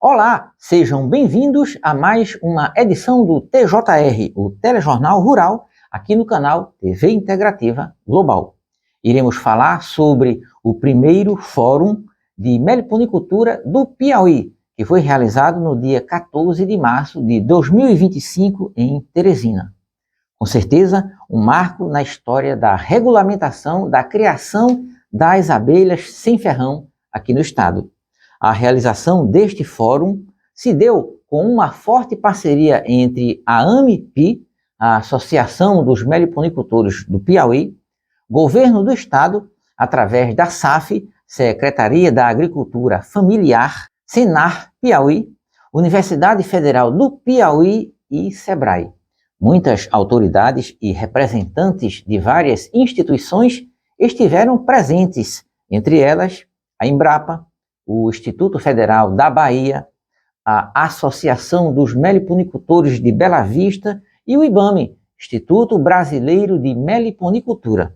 Olá, sejam bem-vindos a mais uma edição do TJR, o Telejornal Rural, aqui no canal TV Integrativa Global. Iremos falar sobre o primeiro Fórum de Meliponicultura do Piauí, que foi realizado no dia 14 de março de 2025 em Teresina. Com certeza, um marco na história da regulamentação da criação das abelhas sem ferrão aqui no estado. A realização deste fórum se deu com uma forte parceria entre a AMIPI, a Associação dos Meliponicultores do Piauí, Governo do Estado, através da SAF, Secretaria da Agricultura Familiar, Senar Piauí, Universidade Federal do Piauí e SEBRAE. Muitas autoridades e representantes de várias instituições estiveram presentes, entre elas a Embrapa, o Instituto Federal da Bahia, a Associação dos Meliponicultores de Bela Vista e o IBAME, Instituto Brasileiro de Meliponicultura.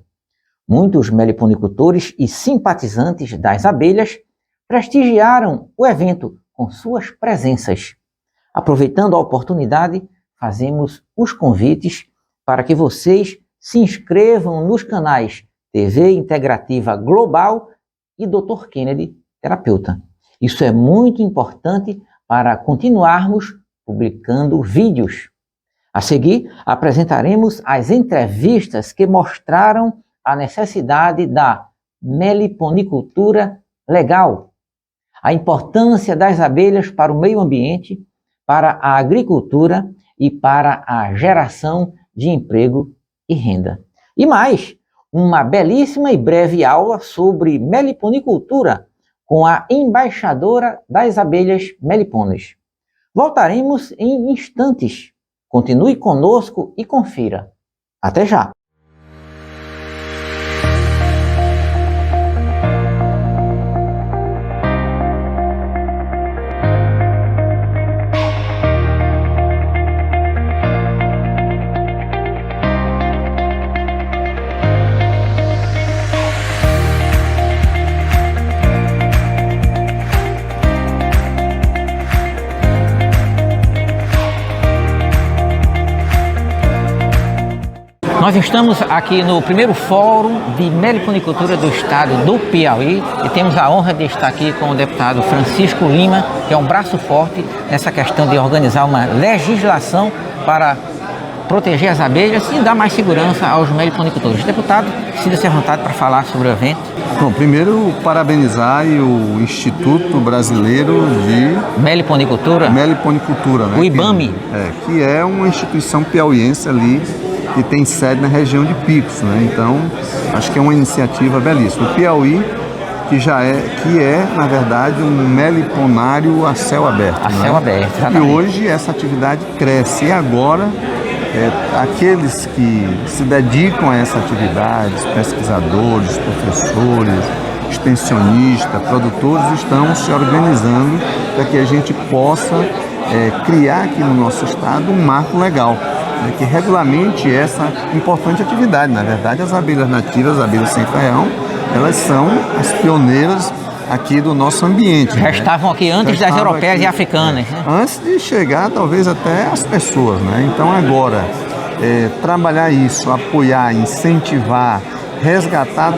Muitos meliponicultores e simpatizantes das abelhas prestigiaram o evento com suas presenças. Aproveitando a oportunidade, fazemos os convites para que vocês se inscrevam nos canais TV Integrativa Global e Dr. Kennedy Terapeuta. Isso é muito importante para continuarmos publicando vídeos. A seguir, apresentaremos as entrevistas que mostraram a necessidade da meliponicultura legal, a importância das abelhas para o meio ambiente, para a agricultura e para a geração de emprego e renda. E mais, uma belíssima e breve aula sobre meliponicultura com a embaixadora das abelhas meliponas. Voltaremos em instantes. Continue conosco e confira. Até já! Nós estamos aqui no primeiro Fórum de Meliponicultura do Estado do Piauí e temos a honra de estar aqui com o deputado Francisco Lima, que é um braço forte nessa questão de organizar uma legislação para proteger as abelhas e dar mais segurança aos meliponicultores. Deputado, sinta-se à vontade para falar sobre o evento. Bom, primeiro parabenizar o Instituto Brasileiro de Meliponicultura, né? O IBAME. Que é uma instituição piauiense ali que tem sede na região de Picos, né? Então, acho que é uma iniciativa belíssima. O Piauí, que é, na verdade, um meliponário a céu aberto. Céu aberto, exatamente. E hoje essa atividade cresce. E agora, aqueles que se dedicam a essa atividade, pesquisadores, professores, extensionistas, produtores, estão se organizando para que a gente possa criar aqui no nosso estado um marco legal, que regulamente essa importante atividade. Na verdade, as abelhas nativas, as abelhas sem ferrão, elas são as pioneiras aqui do nosso ambiente. Já estavam aqui antes das europeias e africanas. Né? Antes de chegar, talvez, até as pessoas. Né? Então, agora, trabalhar isso, apoiar, incentivar, resgatar,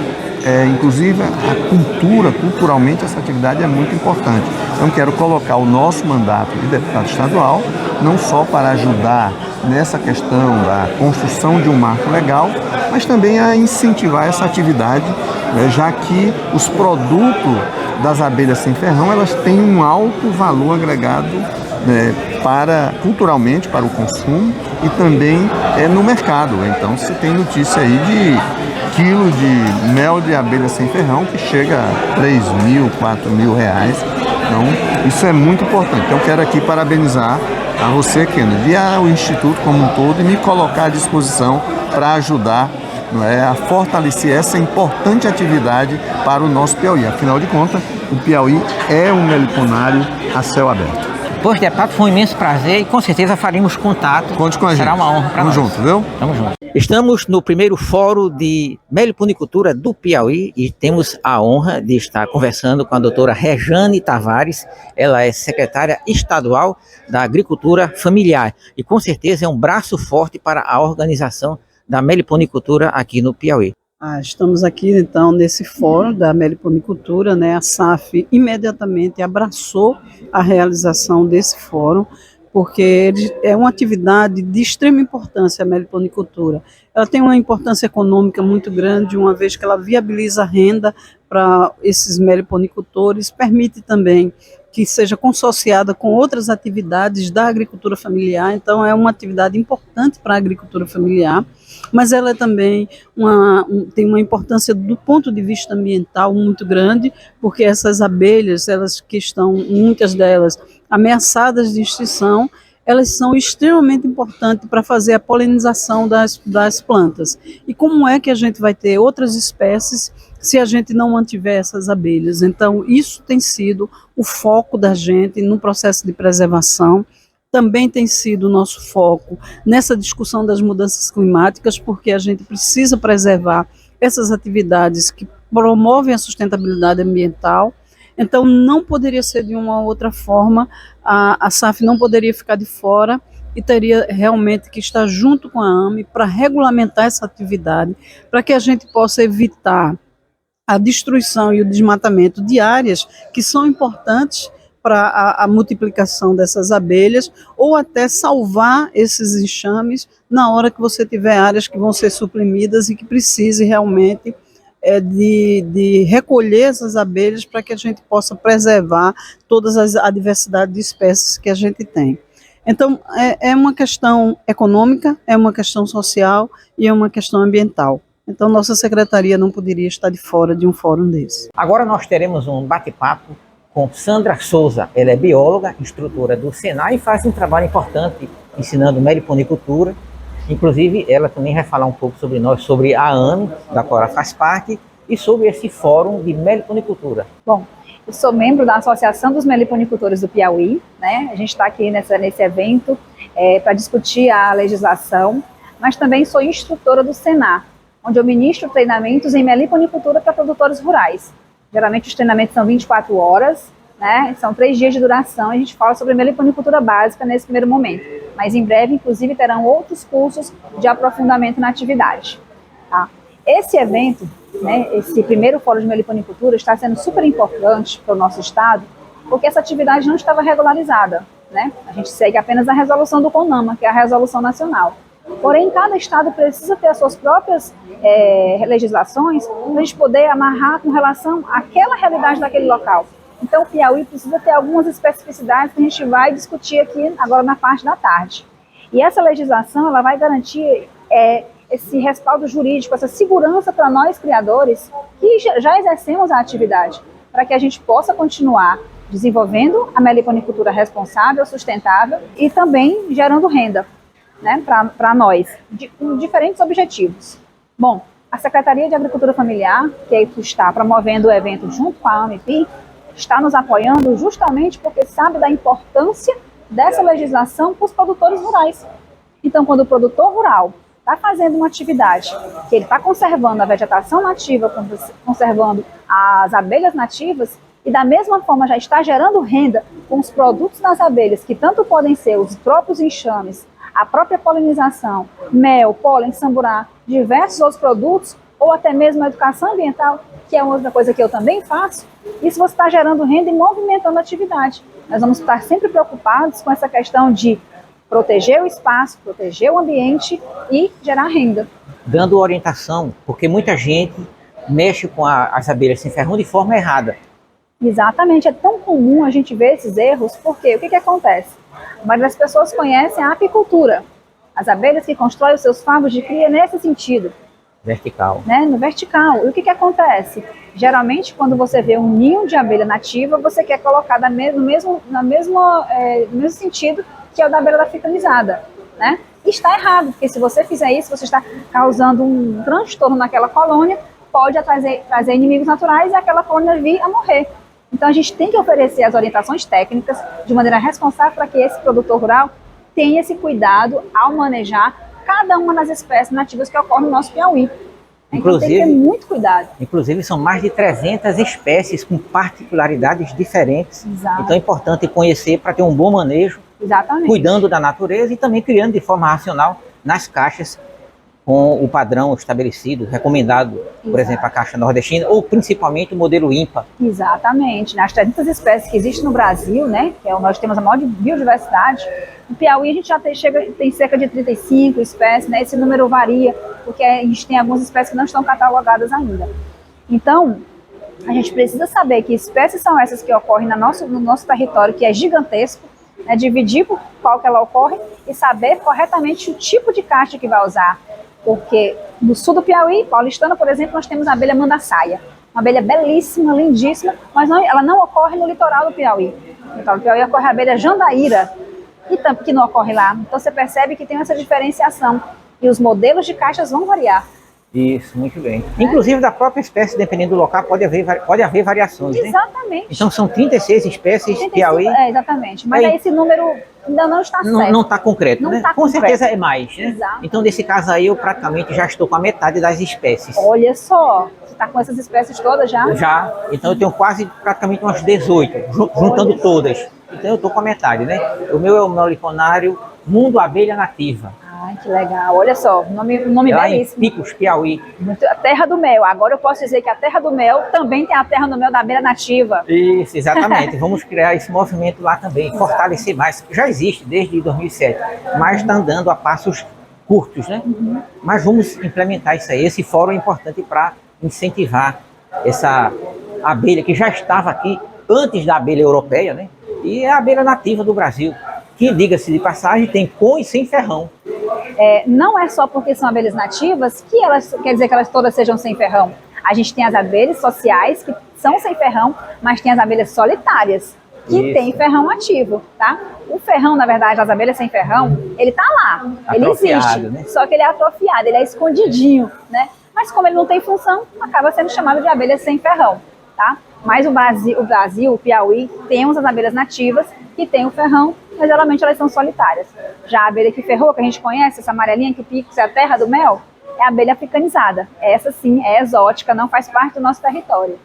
inclusive a culturalmente essa atividade é muito importante. Então, quero colocar o nosso mandato de deputado estadual, não só para ajudar nessa questão da construção de um marco legal, mas também a incentivar essa atividade, já que os produtos das abelhas sem ferrão, elas têm um alto valor agregado culturalmente para o consumo e também no mercado. Então, se tem notícia aí de quilo de mel de abelha sem ferrão que chega a R$3.000, R$4.000. Então, isso é muito importante. Então, quero aqui parabenizar a você, Kennedy, e ao Instituto como um todo, e me colocar à disposição para ajudar a fortalecer essa importante atividade para o nosso Piauí. Afinal de contas, o Piauí é um meliponário a céu aberto. Pois, deputado, foi um imenso prazer e com certeza faremos contato. Conte com a gente. Será uma honra para nós. Tamo junto, viu? Tamo junto. Estamos no primeiro fórum de meliponicultura do Piauí e temos a honra de estar conversando com a doutora Rejane Tavares. Ela é secretária estadual da Agricultura Familiar e com certeza é um braço forte para a organização da meliponicultura aqui no Piauí. Estamos aqui então nesse fórum da meliponicultura, né? A SAF imediatamente abraçou a realização desse fórum, porque é uma atividade de extrema importância a meliponicultura. Ela tem uma importância econômica muito grande, uma vez que ela viabiliza a renda para esses meliponicultores, permite também que seja consociada com outras atividades da agricultura familiar, então é uma atividade importante para a agricultura familiar, mas ela também tem uma importância do ponto de vista ambiental muito grande, porque essas abelhas, elas que estão, muitas delas, ameaçadas de extinção, elas são extremamente importantes para fazer a polinização das plantas. E como é que a gente vai ter outras espécies se a gente não mantiver essas abelhas? Então, isso tem sido o foco da gente no processo de preservação. Também tem sido o nosso foco nessa discussão das mudanças climáticas, porque a gente precisa preservar essas atividades que promovem a sustentabilidade ambiental. Então, não poderia ser de uma outra forma, a SAF não poderia ficar de fora e teria realmente que estar junto com a AME para regulamentar essa atividade, para que a gente possa evitar a destruição e o desmatamento de áreas que são importantes para a multiplicação dessas abelhas, ou até salvar esses enxames na hora que você tiver áreas que vão ser suprimidas e que precise realmente de recolher essas abelhas para que a gente possa preservar toda a diversidade de espécies que a gente tem. Então, é uma questão econômica, é uma questão social e é uma questão ambiental. Então, nossa secretaria não poderia estar de fora de um fórum desse. Agora nós teremos um bate-papo com Sandra Souza. Ela é bióloga, instrutora do Senai e faz um trabalho importante ensinando meliponicultura. Inclusive, ela também vai falar um pouco sobre nós, sobre a AME, da qual ela faz parte, e sobre esse fórum de meliponicultura. Bom, eu sou membro da Associação dos Meliponicultores do Piauí, né? A gente está aqui nesse evento para discutir a legislação, mas também sou instrutora do Senai, onde eu ministro treinamentos em meliponicultura para produtores rurais. Geralmente os treinamentos são 24 horas, né? São 3 dias de duração, e a gente fala sobre meliponicultura básica nesse primeiro momento. Mas em breve, inclusive, terão outros cursos de aprofundamento na atividade. Tá? Esse evento, né, esse primeiro fórum de meliponicultura, está sendo super importante para o nosso estado, porque essa atividade não estava regularizada. Né? A gente segue apenas a resolução do CONAMA, que é a resolução nacional. Porém, cada estado precisa ter as suas próprias legislações para a gente poder amarrar com relação àquela realidade daquele local. Então, o Piauí precisa ter algumas especificidades que a gente vai discutir aqui agora na parte da tarde. E essa legislação ela vai garantir esse respaldo jurídico, essa segurança para nós criadores que já exercemos a atividade, para que a gente possa continuar desenvolvendo a meliponicultura responsável, sustentável e também gerando renda, né, para nós, com diferentes objetivos. Bom, a Secretaria de Agricultura Familiar, que está promovendo o evento junto com a AMEPI, está nos apoiando justamente porque sabe da importância dessa legislação para os produtores rurais. Então, quando o produtor rural está fazendo uma atividade que ele está conservando a vegetação nativa, conservando as abelhas nativas, e da mesma forma já está gerando renda com os produtos das abelhas, que tanto podem ser os próprios enxames, a própria polinização, mel, pólen, samburá, diversos outros produtos, ou até mesmo a educação ambiental, que é outra coisa que eu também faço, isso você está gerando renda e movimentando a atividade. Nós vamos estar sempre preocupados com essa questão de proteger o espaço, proteger o ambiente e gerar renda. Dando orientação, porque muita gente mexe com as abelhas sem ferrão de forma errada. Exatamente, é tão comum a gente ver esses erros, porque o que acontece? A maioria das pessoas conhecem a apicultura, as abelhas que constroem os seus favos de cria nesse sentido. Vertical. Né, no vertical. E o que acontece? Geralmente, quando você vê um ninho de abelha nativa, você quer colocar no mesmo sentido que é o da abelha da africanizada. Né? E está errado, porque se você fizer isso, você está causando um transtorno naquela colônia, pode trazer inimigos naturais e aquela colônia vir a morrer. Então a gente tem que oferecer as orientações técnicas de maneira responsável para que esse produtor rural tenha esse cuidado ao manejar cada uma das espécies nativas que ocorrem no nosso Piauí. Então tem que ter muito cuidado. Inclusive são mais de 300 espécies com particularidades diferentes. Exato. Então é importante conhecer para ter um bom manejo, Exatamente. cuidando da natureza e também criando de forma racional nas caixas com o padrão estabelecido, recomendado, por exemplo, a caixa nordestina ou principalmente o modelo INPA. Exatamente. Nas 300 espécies que existem no Brasil, né, que nós temos a maior biodiversidade, no Piauí a gente já tem cerca de 35 espécies, né, esse número varia, porque a gente tem algumas espécies que não estão catalogadas ainda. Então, a gente precisa saber que espécies são essas que ocorrem no nosso território, que é gigantesco, né, dividir por qual que ela ocorre e saber corretamente o tipo de caixa que vai usar. Porque no sul do Piauí, paulistano, por exemplo, nós temos a abelha mandaçaia. Uma abelha belíssima, lindíssima, mas ela não ocorre no litoral do Piauí. No litoral do Piauí ocorre a abelha jandaíra, que não ocorre lá. Então você percebe que tem essa diferenciação. E os modelos de caixas vão variar. Isso, muito bem. Inclusive da própria espécie, dependendo do local, pode haver variações, né? Exatamente. Então são 36 espécies 35, Piauí. Exatamente. Mas aí esse número ainda não está certo. Não está concreto, não né? Tá com concreto. certeza é mais, né? Exato. Então nesse caso aí eu praticamente já estou com a metade das espécies. Olha só, você está com essas espécies todas já? Já, então eu tenho praticamente umas 18, juntando todas. Então eu estou com a metade, né? O meu é o Meliponário Mundo Abelha Nativa. Ai, que legal. Olha só, um nome Lá belíssimo. em Picos, Piauí. A Terra do Mel. Agora eu posso dizer que a Terra do Mel também tem a Terra do Mel da abelha nativa. Isso, exatamente. Vamos criar esse movimento lá também, fortalecer mais. Já existe desde 2007, mas está andando a passos curtos, né? Mas vamos implementar isso aí. Esse fórum é importante para incentivar essa abelha que já estava aqui antes da abelha europeia, né? E é a abelha nativa do Brasil, que, diga-se de passagem, tem com e sem ferrão. Não é só porque são abelhas nativas que elas quer dizer que elas todas sejam sem ferrão. A gente tem as abelhas sociais que são sem ferrão, mas tem as abelhas solitárias que têm ferrão ativo, tá? O ferrão, na verdade, das abelhas sem ferrão, ele tá lá, ele existe, né? só que ele é atrofiado, ele é escondidinho, né? Mas como ele não tem função, acaba sendo chamado de abelha sem ferrão, tá? Mas o Brasil, o Piauí, temos as abelhas nativas que têm o ferrão, mas geralmente elas são solitárias. Já a abelha que ferrou, que a gente conhece, essa amarelinha que Picos é a terra do mel, é a abelha africanizada. Essa sim é exótica, não faz parte do nosso território.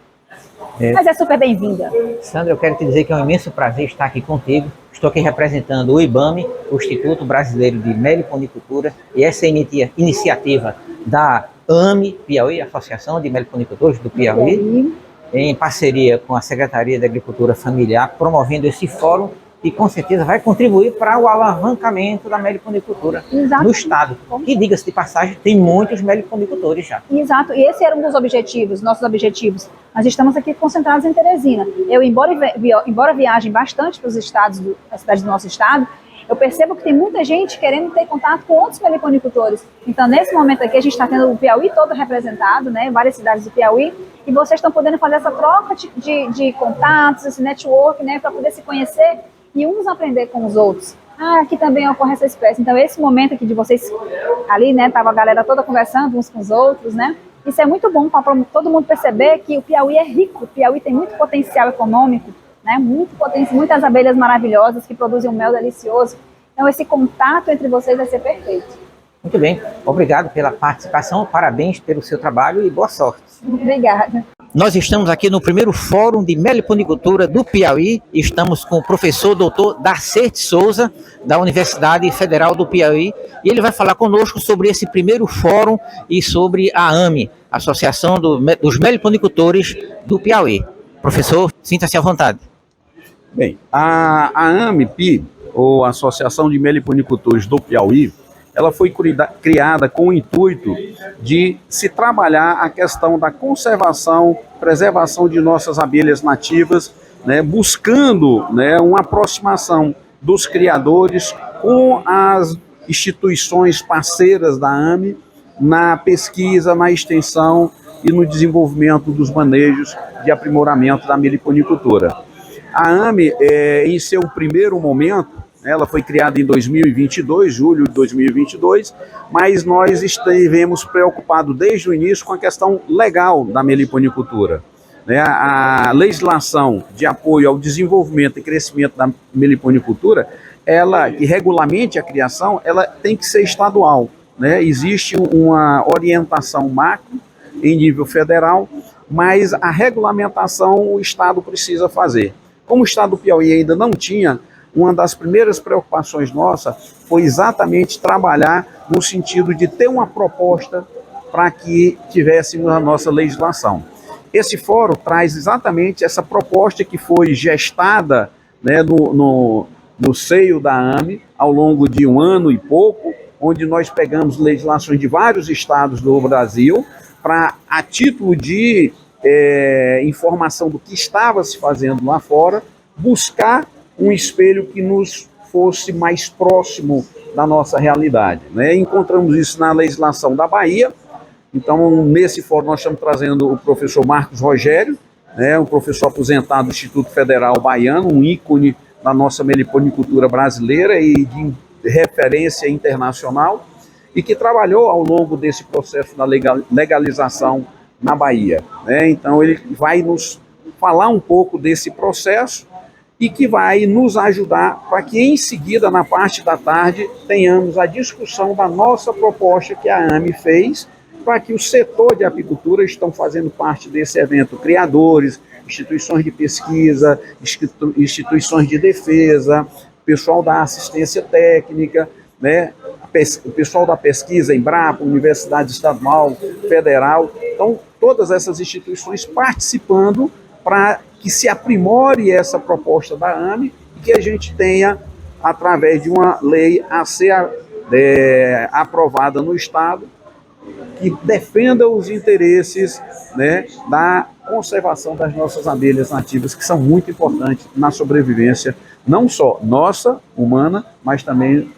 Mas é super bem-vinda. Sandra, eu quero te dizer que é um imenso prazer estar aqui contigo. Estou aqui representando o IBAME, o Instituto Brasileiro de Meliponicultura, e essa iniciativa da AME Piauí, Associação de Meliponicultores do Piauí, em parceria com a Secretaria da Agricultura Familiar, promovendo esse fórum e com certeza vai contribuir para o alavancamento da meliponicultura no estado. Que, diga-se de passagem, tem muitos meliponicultores já. Exato, e esse era um dos objetivos, nossos objetivos. Nós estamos aqui concentrados em Teresina. Eu, embora viajem bastante para os estados, as cidades do nosso estado, eu percebo que tem muita gente querendo ter contato com outros meliponicultores. Então, nesse momento aqui, a gente está tendo o Piauí todo representado, né, várias cidades do Piauí, e vocês estão podendo fazer essa troca de contatos, esse network, né, para poder se conhecer e uns aprender com os outros. Aqui também ocorre essa espécie. Então, esse momento aqui de vocês ali, né, tava a galera toda conversando uns com os outros, né, isso é muito bom para todo mundo perceber que o Piauí é rico, o Piauí tem muito potencial econômico, né, muitas abelhas maravilhosas que produzem um mel delicioso. Então, esse contato entre vocês vai ser perfeito. Muito bem, obrigado pela participação, parabéns pelo seu trabalho e boa sorte. Obrigada. Nós estamos aqui no primeiro Fórum de Meliponicultura do Piauí e estamos com o professor doutor Darcy de Souza, da Universidade Federal do Piauí, e ele vai falar conosco sobre esse primeiro fórum e sobre a AME, Associação dos Meliponicultores do Piauí. Professor, sinta-se à vontade. Bem, a AME-Pi, ou Associação de Meliponicultores do Piauí, ela foi criada com o intuito de se trabalhar a questão da conservação, preservação de nossas abelhas nativas, né, buscando, né, uma aproximação dos criadores com as instituições parceiras da AME na pesquisa, na extensão e no desenvolvimento dos manejos de aprimoramento da meliponicultura. A AME, em seu primeiro momento, ela foi criada em 2022, julho de 2022, mas nós estivemos preocupados desde o início com a questão legal da meliponicultura. né, a legislação de apoio ao desenvolvimento e crescimento da meliponicultura, ela, que regulamente a criação, ela tem que ser estadual, né? Existe uma orientação macro em nível federal, mas a regulamentação o Estado precisa fazer. Como o Estado do Piauí ainda não tinha, uma das primeiras preocupações nossa foi exatamente trabalhar no sentido de ter uma proposta para que tivéssemos a nossa legislação. Esse fórum traz exatamente essa proposta que foi gestada, né, no seio da AME ao longo de um ano e pouco, onde nós pegamos legislações de vários estados do Brasil para, a título de informação do que estava se fazendo lá fora, buscar um espelho que nos fosse mais próximo da nossa realidade, né? Encontramos isso na legislação da Bahia. Então, nesse fórum, nós estamos trazendo o professor Marcos Rogério, né, um professor aposentado do Instituto Federal Baiano, um ícone da nossa meliponicultura brasileira e de referência internacional, e que trabalhou ao longo desse processo da legalização na Bahia, né? Então, ele vai nos falar um pouco desse processo e que vai nos ajudar para que, em seguida, na parte da tarde, tenhamos a discussão da nossa proposta que a AME fez, para que o setor de apicultura estão fazendo parte desse evento, criadores, instituições de pesquisa, instituições de defesa, pessoal da assistência técnica, né, o pessoal da pesquisa, Embrapa, Universidade Estadual, Federal. Então, todas essas instituições participando para que se aprimore essa proposta da AME e que a gente tenha, através de uma lei a ser aprovada no Estado, que defenda os interesses, né, da conservação das nossas abelhas nativas, que são muito importantes na sobrevivência, não só nossa, humana, mas também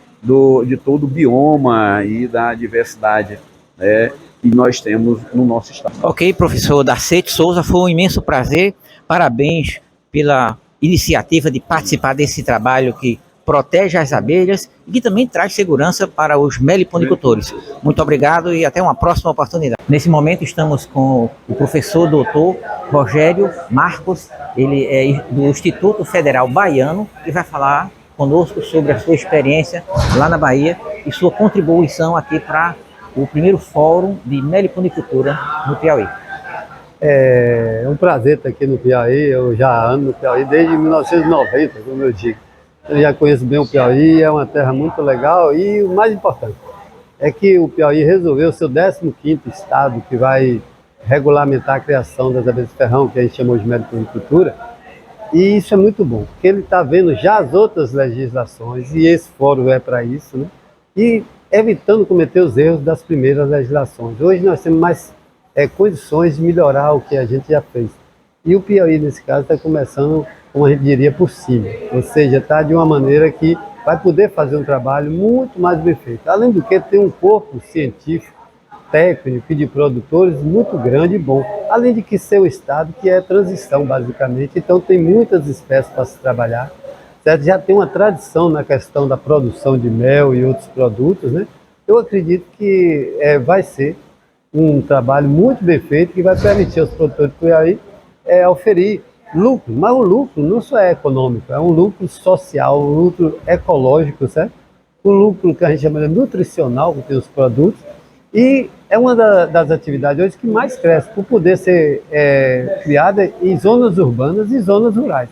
de todo o bioma e da diversidade, né, que nós temos no nosso estado. Ok, professor Darcete Souza, foi um imenso prazer. Parabéns pela iniciativa de participar desse trabalho que protege as abelhas e que também traz segurança para os meliponicultores. Muito obrigado e até uma próxima oportunidade. Nesse momento estamos com o professor doutor Rogério Marcos, ele é do Instituto Federal Baiano e vai falar conosco sobre a sua experiência lá na Bahia e sua contribuição aqui para o primeiro fórum de meliponicultura no Piauí. É um prazer estar aqui no Piauí. Eu já ando no Piauí desde 1990, como eu digo. Eu já conheço bem o Piauí, é uma terra muito legal e o mais importante é que o Piauí resolveu o seu 15º estado que vai regulamentar a criação das abelhas de ferrão, que a gente chamou de meliponicultura, e isso é muito bom, porque ele está vendo já as outras legislações e esse fórum é para isso, né? E evitando cometer os erros das primeiras legislações. Hoje nós temos mais condições de melhorar o que a gente já fez. E o Piauí, nesse caso, está começando, como a gente diria, por cima. Ou seja, está de uma maneira que vai poder fazer um trabalho muito mais bem feito. Além do que, tem um corpo científico, técnico e de produtores muito grande e bom. Além de que ser o estado que é transição, basicamente. Então, tem muitas espécies para se trabalhar. Certo? Já tem uma tradição na questão da produção de mel e outros produtos, né? Eu acredito que vai ser um trabalho muito bem feito que vai permitir aos produtores do Piauí oferir lucro, mas o lucro não só é econômico, é um lucro social, um lucro ecológico, certo? Um lucro que a gente chama de nutricional, que tem os produtos, e é uma das atividades hoje que mais cresce, por poder ser criada em zonas urbanas e zonas rurais,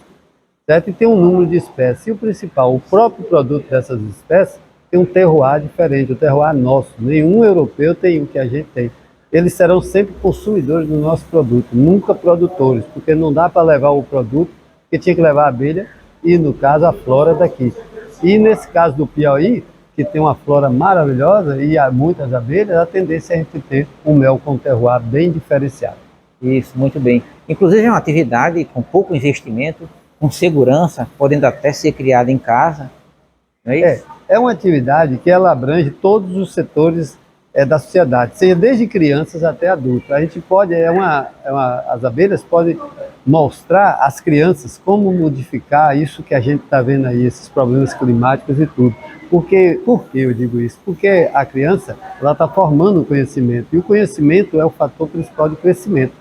certo? E tem um número de espécies, e o principal, o próprio produto dessas espécies tem um terroir diferente, o terroir nosso, nenhum europeu tem o que a gente tem. Eles serão sempre consumidores do nosso produto, nunca produtores, porque não dá para levar o produto, porque tinha que levar a abelha e, no caso, a flora daqui. E nesse caso do Piauí, que tem uma flora maravilhosa e há muitas abelhas, a tendência é a gente ter um mel com terroir bem diferenciado. Isso, muito bem. Inclusive é uma atividade com pouco investimento, com segurança, podendo até ser criada em casa, não é isso? É uma atividade que ela abrange todos os setores da sociedade, seja desde crianças até adultos. A gente pode, as abelhas podem mostrar às crianças como modificar isso que a gente está vendo aí, esses problemas climáticos e tudo. Por que eu digo isso? Porque a criança está formando o conhecimento, e o conhecimento é o fator principal de crescimento.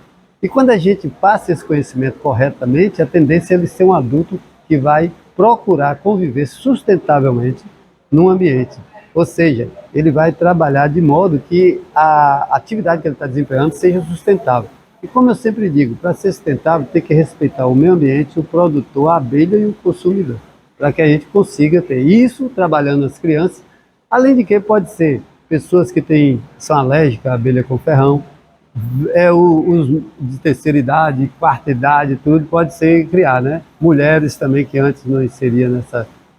E quando a gente passa esse conhecimento corretamente, a tendência é ele ser um adulto que vai procurar conviver sustentavelmente num ambiente. Ou seja, ele vai trabalhar de modo que a atividade que ele está desempenhando seja sustentável. E como eu sempre digo, para ser sustentável tem que respeitar o meio ambiente, o produtor, a abelha e o consumidor, para que a gente consiga ter isso trabalhando nas crianças, além de que pode ser pessoas que são alérgicas à abelha com ferrão, os de terceira idade, quarta idade, tudo pode ser criar, né? Mulheres também que antes não inseriam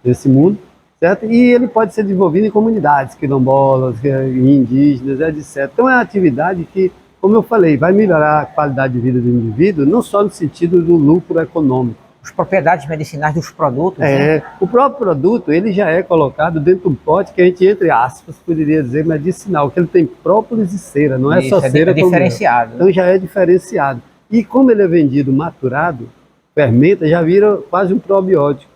nesse mundo, certo? E ele pode ser desenvolvido em comunidades quilombolas, indígenas, etc. Então é uma atividade que, como eu falei, vai melhorar a qualidade de vida do indivíduo, não só no sentido do lucro econômico. As propriedades medicinais dos produtos, né? O próprio produto, ele já é colocado dentro de um pote que a gente, entre aspas, poderia dizer medicinal, que ele tem própolis e cera, não é Isso, só cera. É diferenciado. Então já é diferenciado. E como ele é vendido maturado, fermenta, já vira quase um probiótico.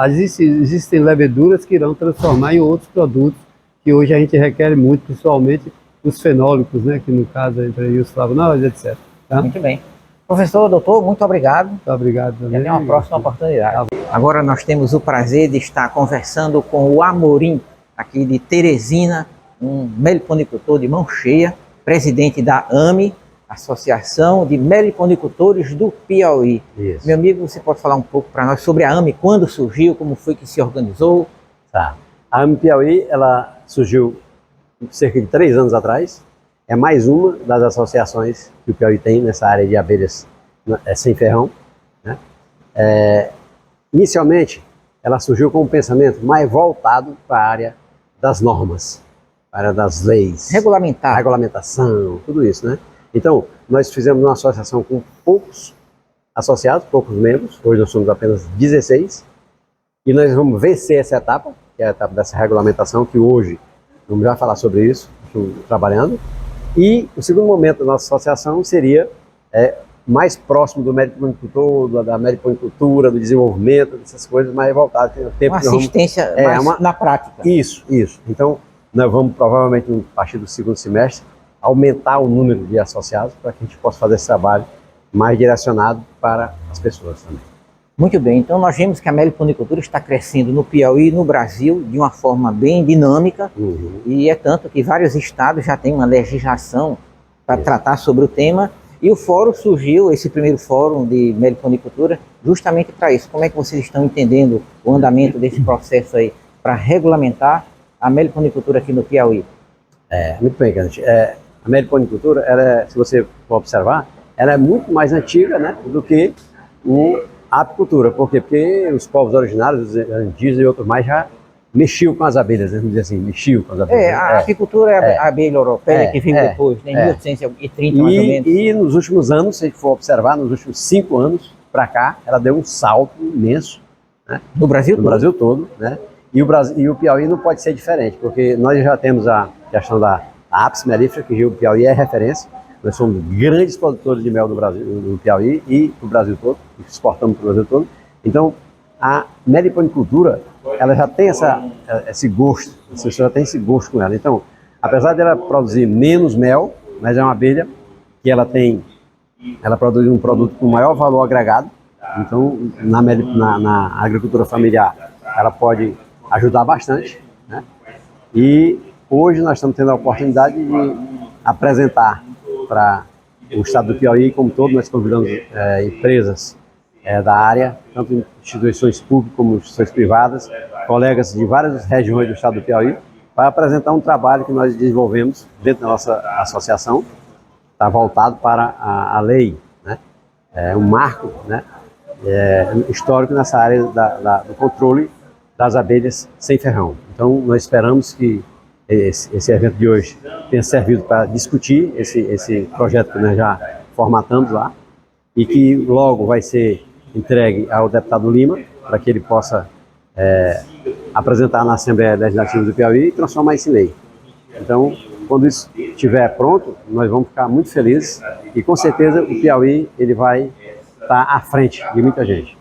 Existem leveduras que irão transformar em outros produtos que hoje a gente requer muito, principalmente os fenólicos, né, que no caso entre os flavonoides, etc. Tá? Muito bem. Professor, doutor, muito obrigado. Muito obrigado também. E até uma próxima oportunidade. Agora nós temos o prazer de estar conversando com o Amorim, aqui de Teresina, um meliponicultor de mão cheia, presidente da AME, Associação de Meliponicultores do Piauí. Isso. Meu amigo, você pode falar um pouco para nós sobre a AME, quando surgiu, como foi que se organizou? Tá. A AME Piauí, ela surgiu cerca de 3 anos atrás. É mais uma das associações que o Piauí tem nessa área de abelhas sem ferrão, né? Inicialmente, ela surgiu com um pensamento mais voltado para a área das normas, para a área das leis, regulamentação, tudo isso, né? Então, nós fizemos uma associação com poucos associados, poucos membros, hoje nós somos apenas 16, e nós vamos vencer essa etapa, que é a etapa dessa regulamentação, que hoje, vamos já falar sobre isso, estou trabalhando. E o segundo momento da nossa associação seria mais próximo do meliponicultor, da meliponicultura, do desenvolvimento, dessas coisas mais voltadas. Uma assistência mais na prática. Isso. Então, nós vamos provavelmente, a partir do segundo semestre, aumentar o número de associados para que a gente possa fazer esse trabalho mais direcionado para as pessoas também. Muito bem, então nós vemos que a meliponicultura está crescendo no Piauí e no Brasil de uma forma bem dinâmica, e é tanto que vários estados já têm uma legislação para tratar sobre o tema, e o fórum surgiu, esse primeiro fórum de meliponicultura, justamente para isso. Como é que vocês estão entendendo o andamento desse processo aí para regulamentar a meliponicultura aqui no Piauí? Muito bem, Kenneth. A meliponicultura, se você for observar, ela é muito mais antiga, né, do que a apicultura. Por quê? Porque os povos originários, os indígenas e outros mais, já mexiam com as abelhas, vamos dizer assim, mexiam com as abelhas. A apicultura é a abelha europeia que veio depois, né, em 1830 mais ou menos. E nos últimos anos, se a gente for observar, nos últimos 5 anos para cá, ela deu um salto imenso, né? No Brasil todo, né? E o Piauí não pode ser diferente, porque nós já temos a questão da Apis mellifera, que o Piauí é referência. Nós somos grandes produtores de mel do Brasil, do Piauí e do Brasil todo, exportamos para o Brasil todo. Então, a meliponicultura, ela já tem esse gosto, a pessoa já tem esse gosto com ela. Então, apesar dela produzir menos mel, mas é uma abelha que ela produz um produto com maior valor agregado. Então, na agricultura familiar, ela pode ajudar bastante, né? E hoje nós estamos tendo a oportunidade de apresentar para o estado do Piauí, como todo, nós convidamos empresas da área, tanto instituições públicas como instituições privadas, colegas de várias regiões do estado do Piauí, para apresentar um trabalho que nós desenvolvemos dentro da nossa associação, está voltado para a lei, né? Um marco, né, histórico nessa área do controle das abelhas sem ferrão. Então, nós esperamos que esse evento de hoje tenha servido para discutir esse projeto que nós já formatamos lá e que logo vai ser entregue ao deputado Lima para que ele possa apresentar na Assembleia Legislativa do Piauí e transformar isso em lei. Então, quando isso estiver pronto, nós vamos ficar muito felizes e com certeza o Piauí ele vai estar à frente de muita gente.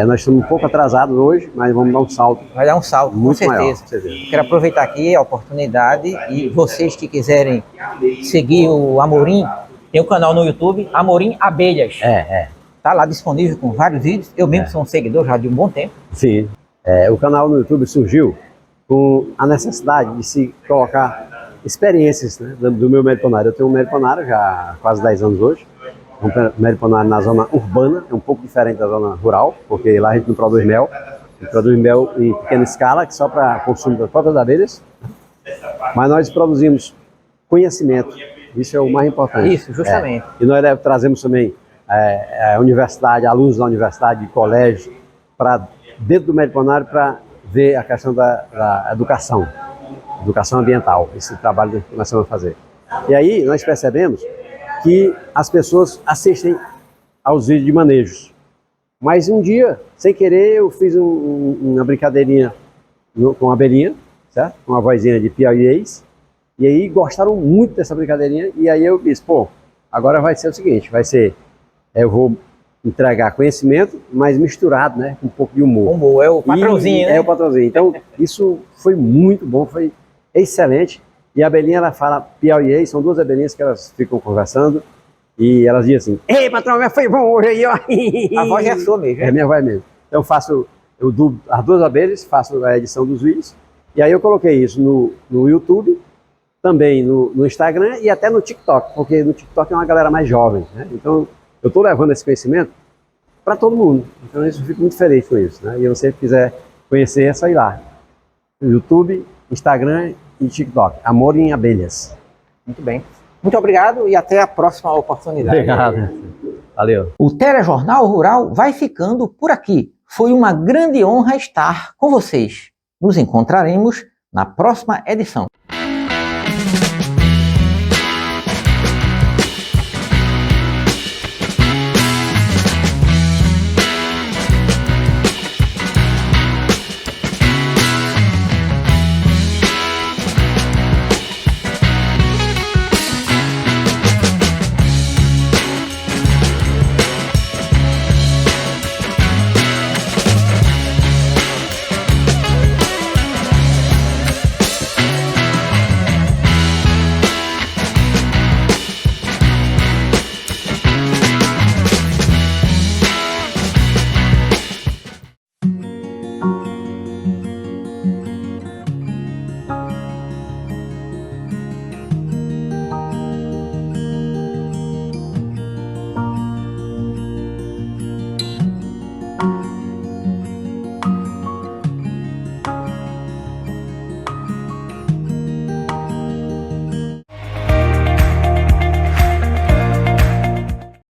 Nós estamos um pouco atrasados hoje, mas vamos dar um salto. Vai dar um salto, muito com certeza. Maior. Quero aproveitar aqui a oportunidade e vocês que quiserem seguir o Amorim, Tem o canal no YouTube, Amorim Abelhas. Tá lá disponível com vários vídeos. Eu mesmo sou um seguidor já de um bom tempo. Sim. O canal no YouTube surgiu com a necessidade de se colocar experiências, né, do meu meliponário. Eu tenho um meliponário já há quase 10 anos hoje. Um meliponário na zona urbana, é um pouco diferente da zona rural, porque lá a gente não produz mel. A gente produz mel em pequena escala, que só para consumo das próprias abelhas. Mas nós produzimos conhecimento. Isso é o mais importante. Isso, justamente. E nós trazemos também a universidade, alunos da universidade, de colégio, para dentro do meliponário para ver a questão da educação ambiental, esse trabalho que nós vamos fazer. E aí nós percebemos que as pessoas assistem aos vídeos de manejos. Mas um dia, sem querer, eu fiz uma brincadeirinha com uma abelhinha, certo? Uma vozinha de piauiês. E aí gostaram muito dessa brincadeirinha. E aí eu disse, pô, agora vai ser o seguinte, eu vou entregar conhecimento, mas misturado, né, com um pouco de humor. Humor, é o patrãozinho, né? É o patrãozinho. Então, isso foi muito bom, foi excelente. E a abelhinha, ela fala piauiês, são duas abelhinhas que elas ficam conversando. E elas dizem assim, ei, patrão, foi bom hoje aí, ó. A voz é sua mesmo. É minha voz mesmo. Então eu dublo as duas abelhas, faço a edição dos vídeos. E aí eu coloquei isso no YouTube, também no Instagram e até no TikTok, porque no TikTok é uma galera mais jovem, né? Então eu estou levando esse conhecimento para todo mundo. Então eu fico muito feliz com isso, né? E você quiser conhecer, é só ir lá. YouTube, Instagram e TikTok. Amorim Abelhas. Muito bem. Muito obrigado e até a próxima oportunidade. Obrigado. Valeu. O Telejornal Rural vai ficando por aqui. Foi uma grande honra estar com vocês. Nos encontraremos na próxima edição.